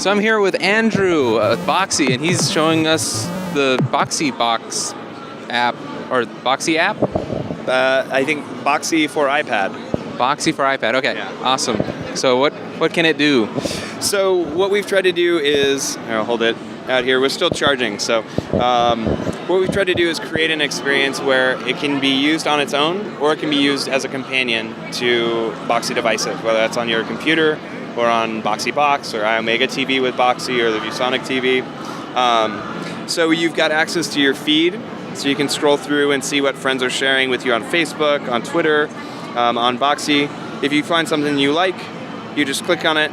So I'm here with Andrew at Boxee, and he's showing us the Boxee Box app, or Boxee app? I think Boxee for iPad. Boxee for iPad, okay, Yeah. awesome. So what can it do? So what we've tried to do is, I'll hold it out here, we're still charging, so what we've tried to do is create an experience where it can be used on its own, or it can be used as a companion to Boxee devices, whether that's on your computer, or on Boxee Box, or iOmega TV with Boxee, or the ViewSonic TV. So you've got access to your feed, so you can scroll through and see what friends are sharing with you on Facebook, on Twitter, on Boxee. If you find something you like, you just click on it,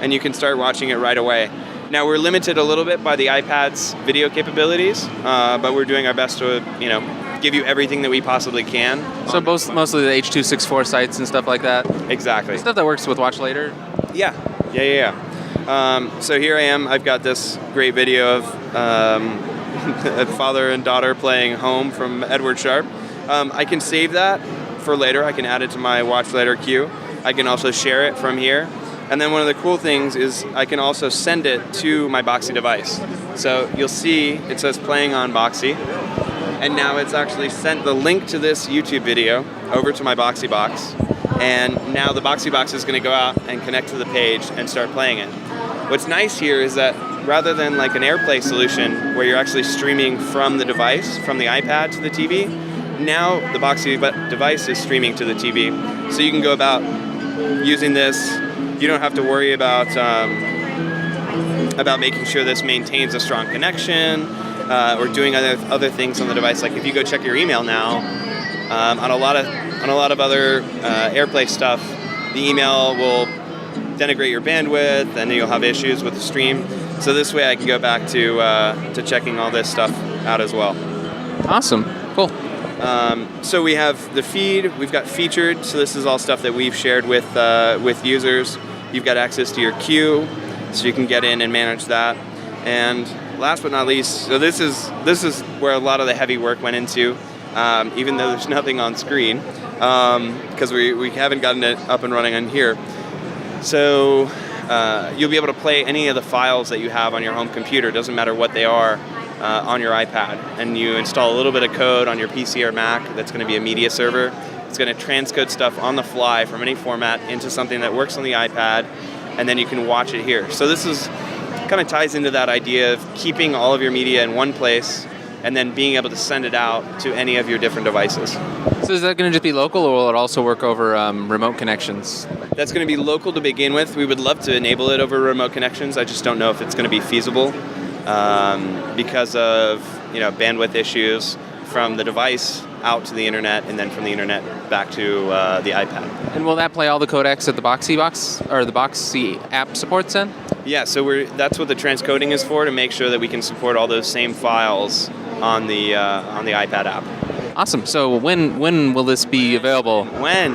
and you can start watching it right away. Now we're limited a little bit by the iPad's video capabilities, but we're doing our best to, give you everything that we possibly can. So mostly the H.264 sites and stuff like that? Exactly. Stuff that works with Watch Later? Yeah. So here I am. I've got this great video of a father and daughter playing Home from Edward Sharpe. I can save that for later. I can add it to my Watch Later queue. I can also share it from here. And then one of the cool things is I can also send it to my Boxee device. So you'll see it says playing on Boxee. And now it's actually sent the link to this YouTube video over to my Boxee Box. And now the Boxee Box is going to go out and connect to the page and start playing it. What's nice here is that rather than like an AirPlay solution where you're actually streaming from the device, from the iPad to the TV, now the Boxee device is streaming to the TV. So you can go about using this. You don't have to worry about making sure this maintains a strong connection or doing other things on the device. Like if you go check your email now, on a lot of other AirPlay stuff, the email will denigrate your bandwidth, and you'll have issues with the stream. So this way, I can go back to checking all this stuff out as well. Awesome, cool. So we have the feed. We've got featured. So this is all stuff that we've shared with users. You've got access to your queue, so you can get in and manage that. And last but not least, so this is where a lot of the heavy work went into, even though there's nothing on screen, because we haven't gotten it up and running on here. So you'll be able to play any of the files that you have on your home computer. Doesn't matter what they are, on your iPad. And you install a little bit of code on your PC or Mac that's going to be a media server. It's going to transcode stuff on the fly from any format into something that works on the iPad, and then you can watch it here. So this is kind of ties into that idea of keeping all of your media in one place and then being able to send it out to any of your different devices. So is that going to just be local, or will it also work over remote connections? That's going to be local to begin with. We would love to enable it over remote connections. I just don't know if it's going to be feasible because of bandwidth issues from the device out to the internet, and then from the internet back to the iPad. And will that play all the codecs that the Boxee Box or the Boxee app supports then? Yeah, so that's what the transcoding is for, to make sure that we can support all those same files on the iPad app. Awesome. So when will this be available? When?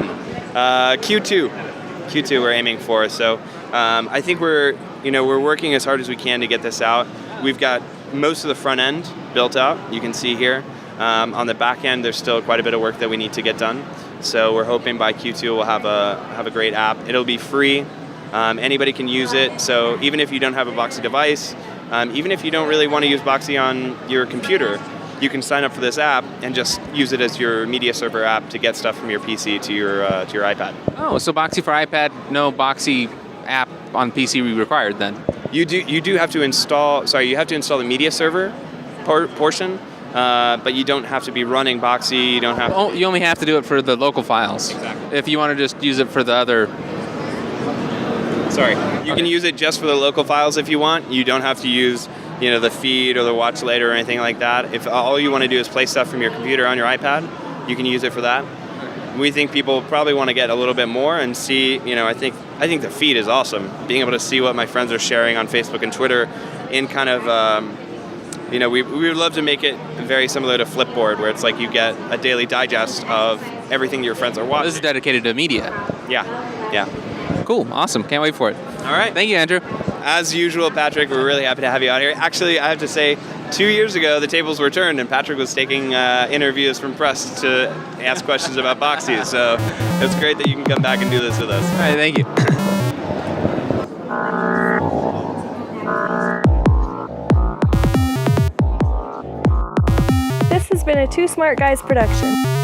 Q2 we're aiming for. So I think we're working as hard as we can to get this out. We've got most of the front end built out. You can see here. On the back end, there's still quite a bit of work that we need to get done. So we're hoping by Q2 we'll have a great app. It'll be free. Anybody can use it. So even if you don't have a Boxee device, even if you don't really want to use Boxee on your computer, you can sign up for this app and just use it as your media server app to get stuff from your PC to your iPad. Oh, so Boxee for iPad, no Boxee app on PC required then? You do have to install. Sorry, you have to install the media server portion. But you don't have to be running Boxee. You don't have. Oh, you only have to do it for the local files. Exactly. If you want to just use it for the other. Sorry, you can use it just for the local files if you want. You don't have to use, the feed or the Watch Later or anything like that. If all you want to do is play stuff from your computer on your iPad, you can use it for that. We think people probably want to get a little bit more and see. I think the feed is awesome. Being able to see what my friends are sharing on Facebook and Twitter, in kind of. We would love to make it very similar to Flipboard, where it's like you get a daily digest of everything your friends are watching. This is dedicated to media. Yeah. Cool, awesome, can't wait for it. All right. Thank you, Andrew. As usual, Patrick, we're really happy to have you out here. Actually, I have to say, 2 years ago, the tables were turned, and Patrick was taking interviews from press to ask questions about Boxee. So it's great that you can come back and do this with us. All right, thank you. has been a Two Smart Guys production.